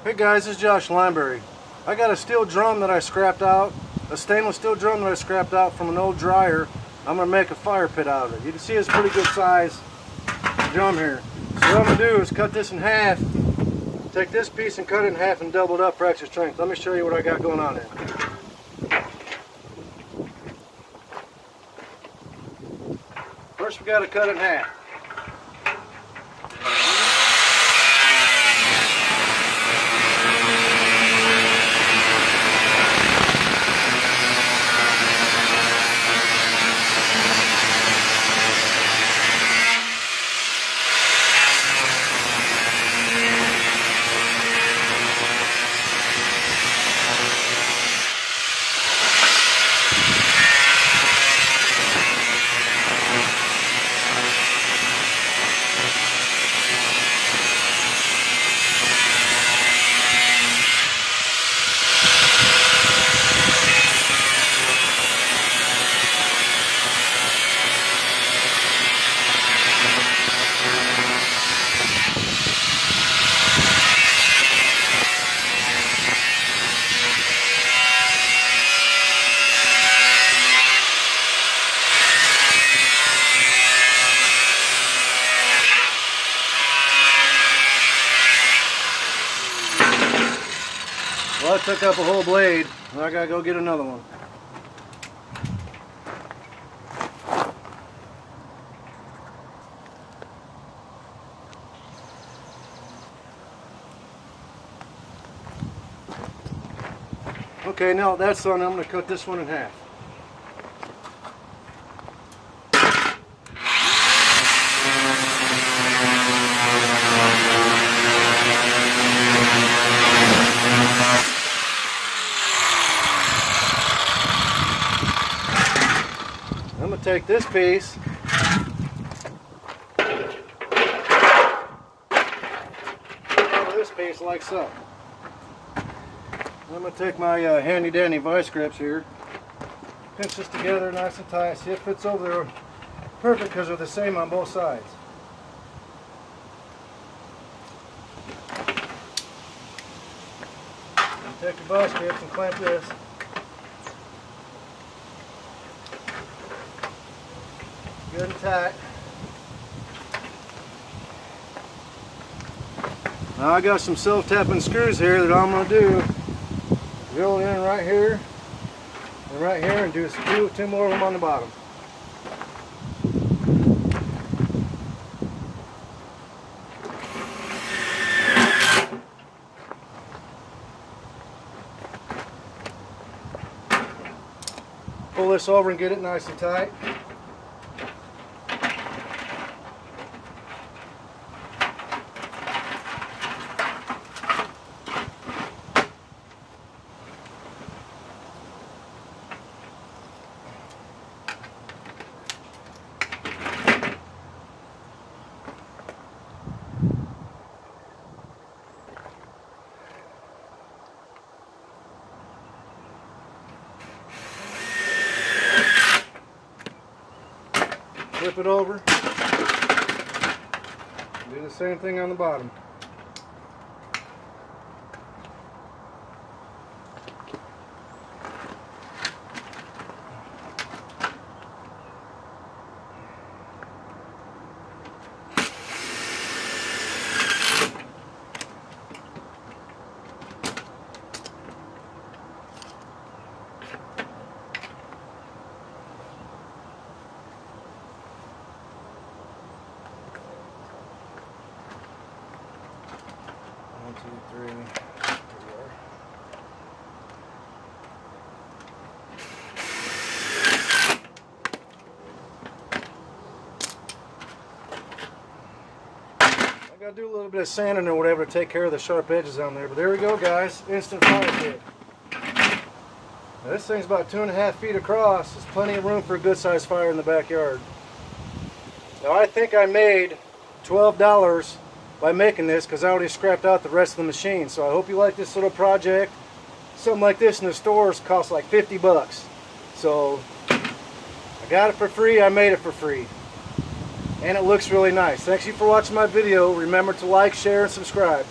Hey guys, this is Josh Lineberry. I got a steel drum that I scrapped out, a stainless steel drum that I scrapped out from an old dryer. I'm going to make a fire pit out of it. You can see it's a pretty good size drum here. So what I'm going to do is cut this in half, take this piece and cut it in half and double it up for extra strength. Let me show you what I got going on here. First we got to cut it in half. Well, I took up a whole blade, and I gotta go get another one. Okay, now that's done, I'm gonna cut this one in half. I'm going to take this piece over this piece like so. I'm going to take my handy dandy vice grips here, pinch this together nice and tight. See, it fits over there perfect because they're the same on both sides. Take your vice grips and clamp this. Good and tight. Now I got some self-tapping screws here that I'm going to do. Drill it in right here and right here and do two more of them on the bottom. Pull this over and get it nice and tight. Flip it over. Do the same thing on the bottom. One, two, three. I gotta do a little bit of sanding or whatever to take care of the sharp edges on there, but there we go, guys. Instant fire pit. Now, this thing's about 2.5 feet across. There's plenty of room for a good sized fire in the backyard. Now I think I made $12 by making this because I already scrapped out the rest of the machine. So I hope you like this little project. Something like this in the stores costs like 50 bucks. So I got it for free, I made it for free. And it looks really nice. Thanks you for watching my video. Remember to like, share, and subscribe.